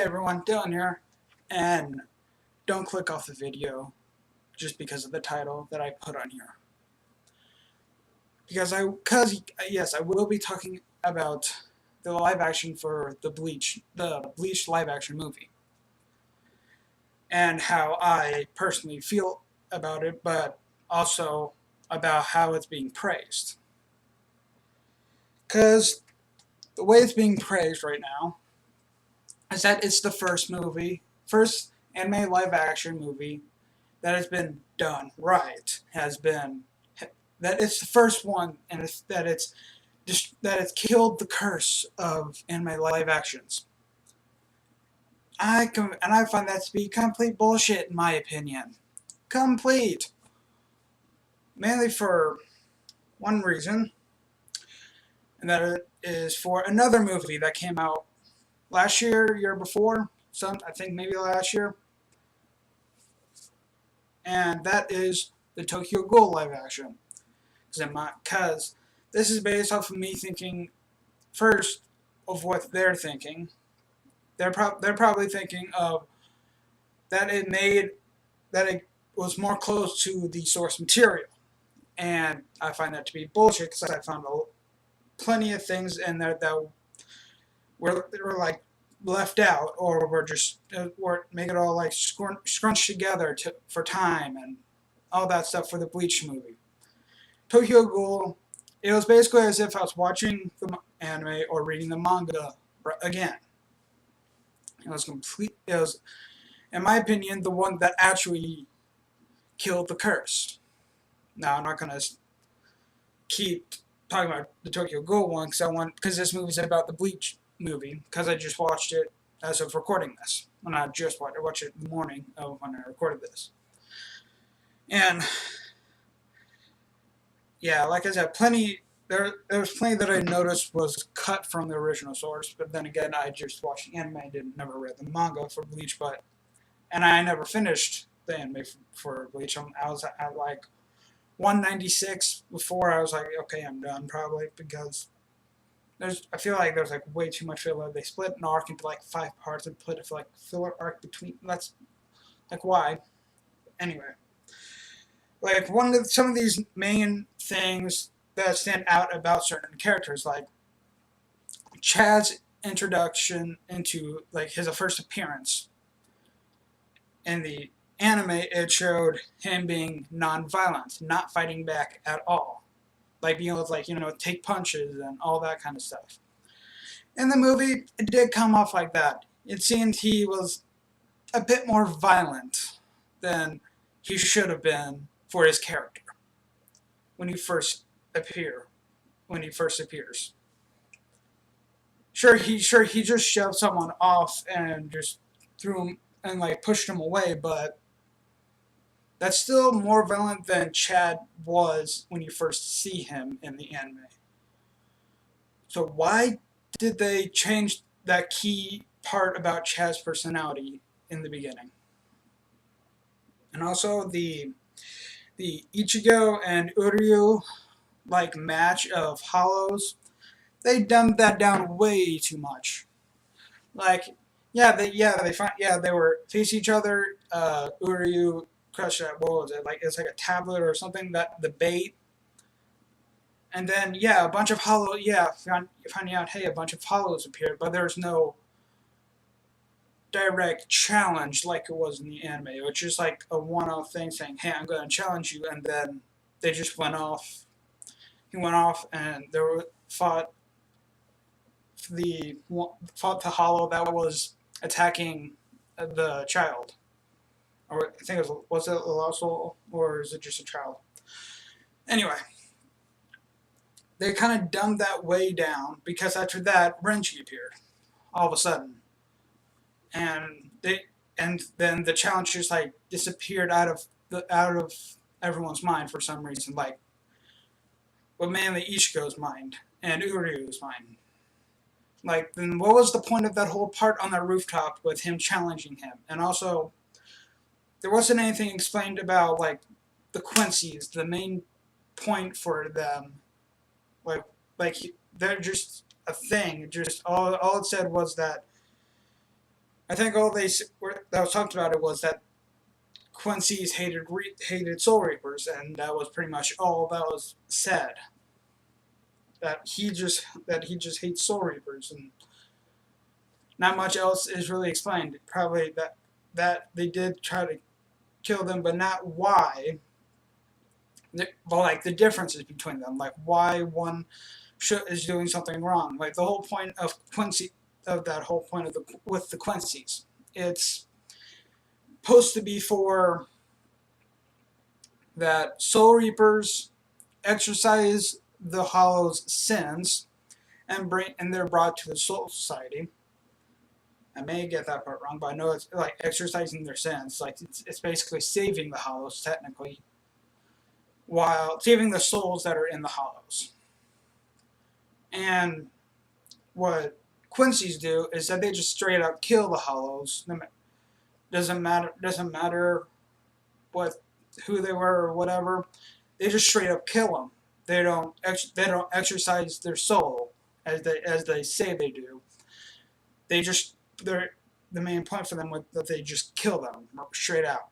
everyone, Dylan here, and don't click off the video just because of the title that I put on here. Because yes, I will be talking about the live action for the Bleach Live Action movie, and how I personally feel about it, but also about how it's being praised. Because the way it's being praised right now is that it's the first anime live action movie that has been done right. That it's the first one, and that it's killed the curse of anime live actions. I find that to be complete bullshit, in my opinion. Complete. Mainly for one reason, and that it is for another movie that came out last year before, I think maybe last year, and that is the Tokyo Ghoul live action. Because this is based off of me thinking first of what they're thinking. They're probably thinking of that it was more close to the source material, and I find that to be bullshit because I found plenty of things in there that were like left out, or were make it all like scrunched together for time and all that stuff for the Bleach movie. Tokyo Ghoul, it was basically as if I was watching the anime or reading the manga again. It was, in my opinion, the one that actually killed the curse. Now, I'm not going to keep talking about the Tokyo Ghoul one because this movie is about the Bleach movie, because I just watched it as of recording this. When I watched it in the morning of when I recorded this. And yeah, like I said, there was plenty that I noticed was cut from the original source, but then again, I just watched the anime, never read the manga for Bleach, and I never finished the anime for Bleach. I was at like 196 before I was like, okay, I'm done probably, because I feel like there's like way too much filler. They split an arc into like 5 parts and put a like filler arc between. That's like, why? Anyway, like some of these main things that stand out about certain characters, like Chad's introduction into like his first appearance in the anime, it showed him being non-violent, not fighting back at all, like being able to take punches and all that kind of stuff. In the movie, it did come off like that. It seemed he was a bit more violent than he should have been for his character when he first appears. Sure, he just shoved someone off and just threw him and like pushed him away, but that's still more violent than Chad was when you first see him in the anime. So why did they change that key part about Chad's personality in the beginning? And also the Ichigo and Uryu like match of hollows, they dumbed that down way too much. Like, they were face each other. Uryu crushed that. What was it? Like, it's like a tablet or something, that the bait. And then a bunch of finding out, hey, a bunch of hollows appeared, but there's no direct challenge like it was in the anime. It was just like a one-off thing saying, hey, I'm going to challenge you, and then they just went off. He went off, and fought the hollow that was attacking the child. Or I think was it a lost soul, or is it just a child? Anyway, they kind of dumbed that way down, because after that, Renji appeared all of a sudden, and then the challenge just like disappeared out of everyone's mind for some reason, like, well, mainly Ichigo's mind and Uryu's mind. Like, then what was the point of that whole part on the rooftop with him challenging him? And also, there wasn't anything explained about like the Quincy's, the main point for them. Like they're just a thing. Just all it said was that I think all that was talked about it was that Quincy's hated Soul Reapers, and that was pretty much all that was said. That he just hates Soul Reapers, and not much else is really explained. Probably that they did try to kill them, but not why. But like the differences between them, like why one is doing something wrong. Like the whole point of Quincy, of that whole point of with the Quincy's, it's supposed to be for that Soul Reapers exercise the Hollow's sins and they're brought to the Soul Society. I may get that part wrong, but I know it's like exercising their sins. Like it's basically saving the Hollows technically, while saving the souls that are in the Hollows. And what Quincy's do is that they just straight up kill the Hollows. Doesn't matter what who they were or whatever. They just straight up kill them. They don't exercise their soul as they say they do. They're the main point for them was that they just kill them straight out,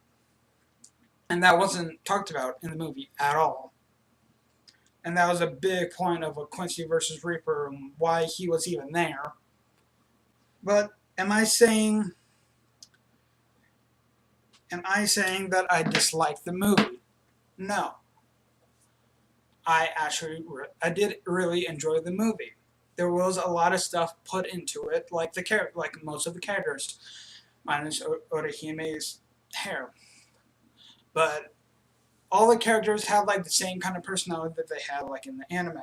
and that wasn't talked about in the movie at all. And that was a big point of a Quincy versus Reaper and why he was even there. But am I saying that I dislike the movie? No. I did really enjoy the movie. There was a lot of stuff put into it, like most of the characters, minus Orihime's hair. But all the characters have like the same kind of personality that they have like in the anime.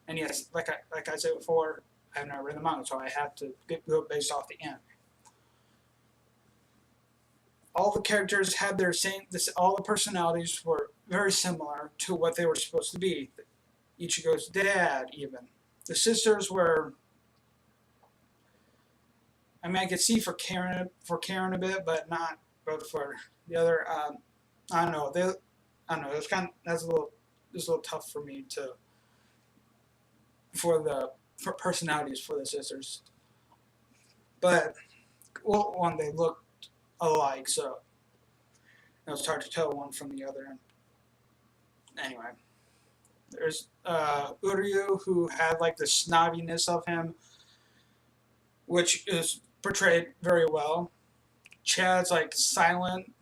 And yes, like I said before, I have not read the manga, so I have to go based off the anime. All the characters had their same. All the personalities were very similar to what they were supposed to be. Ichigo's dad, even the sisters were. I mean, I could see for Karen a bit, but not. But for the other, I don't know. I don't know. That's a little tough for me to. For personalities for the sisters, but well, one they looked alike, so it was hard to tell one from the other. Anyway, there's Uryu, who had like the snobbiness of him, which is portrayed very well. Chad's like silent.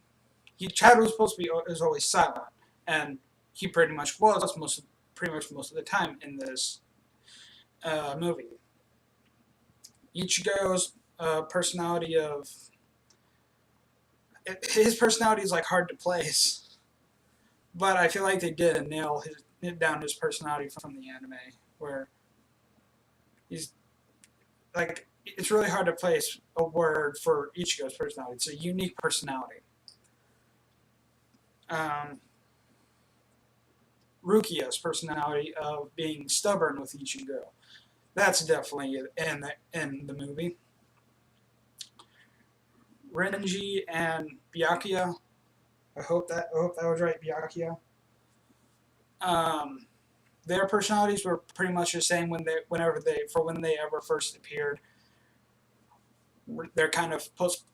Chad was supposed to be is always silent, and he pretty much was pretty much most of the time in this movie. Ichigo's personality of his personality is like hard to place, but I feel like they did nail down his personality from the anime, where he's like it's really hard to place a word for Ichigo's personality. It's a unique personality. Rukia's personality of being stubborn with Ichigo. That's definitely in the movie. Renji and Byakuya. I hope that was right, Byakuya. Their personalities were pretty much the same when they ever first appeared. They're kind of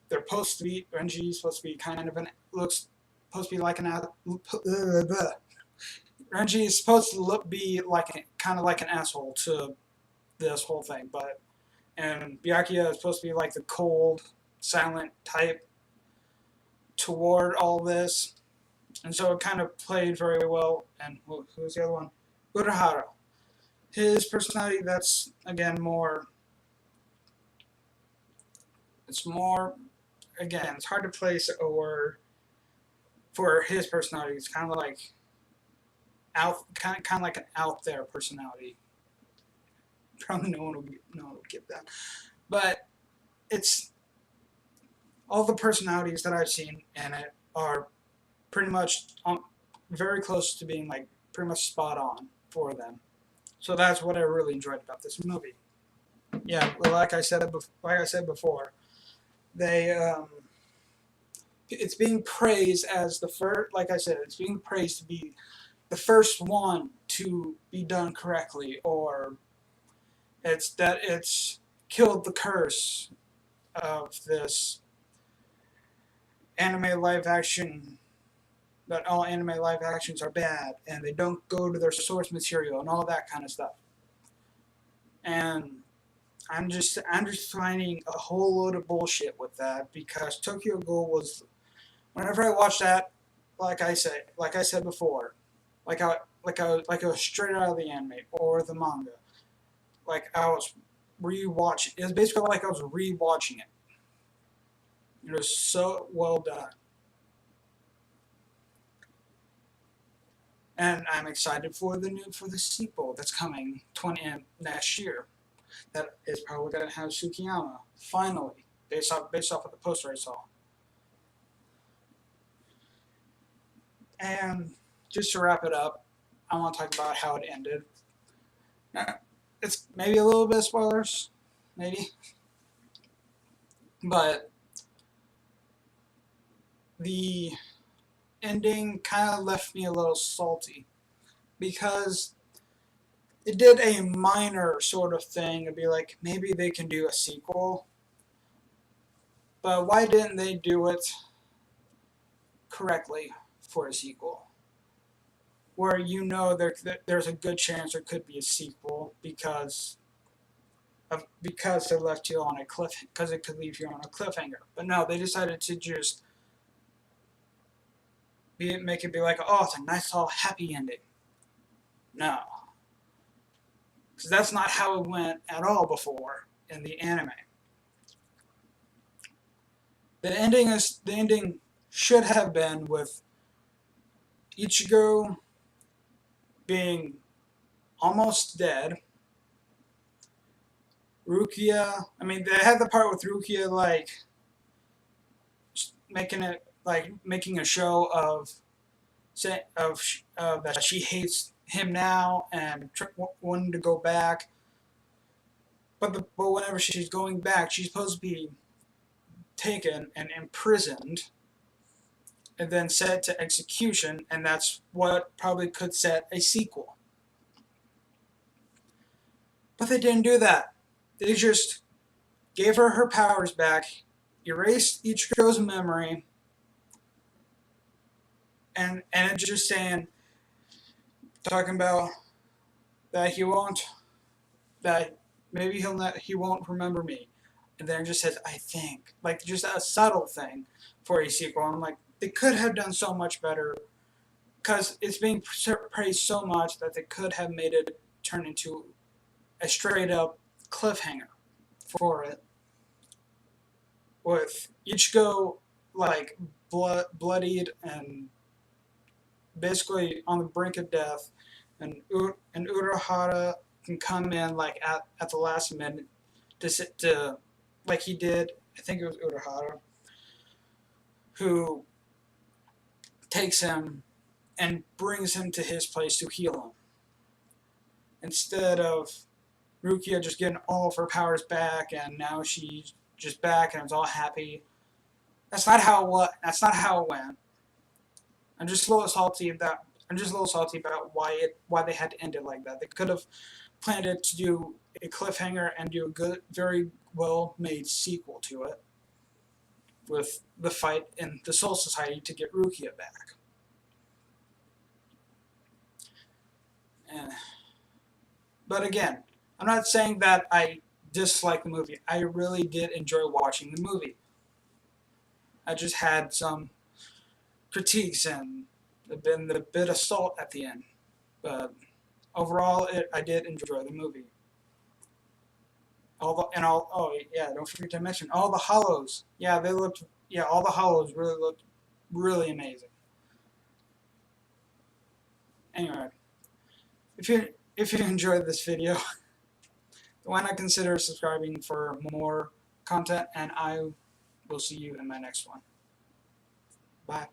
they're supposed to be Renji's supposed to be kind of supposed to be like an Renji is supposed to be kind of like an asshole to this whole thing, and Byakuya is supposed to be like the cold, silent type toward all this, and so it kind of played very well. And who's the other one? Urahara. His personality, that's again more. It's more, again, it's hard to place a word for his personality. It's kind of like kind of like an out there personality. Probably no one would get that, but it's all the personalities that I've seen in it are pretty much very close to being like pretty much spot on for them. So that's what I really enjoyed about this movie. Yeah, well, like I said before, they it's being praised as the first. Like I said, it's being praised to be the first one to be done correctly, or it's killed the curse of this anime live action, that all anime live actions are bad and they don't go to their source material and all that kind of stuff. And I'm just finding a whole load of bullshit with that, because Tokyo Ghoul was, whenever I watched that, like I said before, like I was straight out of the anime or the manga. Like I was rewatching. It was basically like I was rewatching it. It was so well done, and I'm excited for the sequel that's coming next year. That is probably gonna have Tsukiyama finally, based off of the poster I saw. And just to wrap it up, I want to talk about how it ended. Now, it's maybe a little bit of spoilers, maybe, but the ending kind of left me a little salty, because it did a minor sort of thing. It'd be like, maybe they can do a sequel, but why didn't they do it correctly for a sequel? Where there's a good chance there could be a sequel, because they left you on a because it could leave you on a cliffhanger. But no, they decided to just make it be like, oh, it's a nice all happy ending. No, because that's not how it went at all before in the anime. The ending should have been with Ichigo being almost dead. Rukia, I mean, they had the part with Rukia making a show of that she hates him now and wanting to go back. But whenever she's going back, she's supposed to be taken and imprisoned and then set to execution, and that's what probably could set a sequel. But they didn't do that. They just gave her powers back, erased Ichigo's memory, and it's just talking about that that maybe he won't remember me, and then it just says, I think, like, just a subtle thing for a sequel. I'm like, they could have done so much better, because it's being praised so much that they could have made it turn into a straight up cliffhanger for it, with Ichigo like bloodied and basically on the brink of death, and Urahara can come in like at the last minute to like he did. I think it was Urahara who takes him and brings him to his place to heal him, instead of Rukia just getting all of her powers back and now she's just back and it's all happy. That's not how it went. I'm just a little salty about why they had to end it like that. They could have planned it to do a cliffhanger and do a good, very well made sequel to it, with the fight in the Soul Society to get Rukia back. But again, I'm not saying that I dislike the movie. I really did enjoy watching the movie. I just had some critiques and the bit of salt at the end. But overall, I did enjoy the movie. Oh yeah, don't forget to mention all the hollows. Yeah, all the hollows really looked really amazing. Anyway, if you enjoyed this video, why not consider subscribing for more content, and I will see you in my next one. Bye.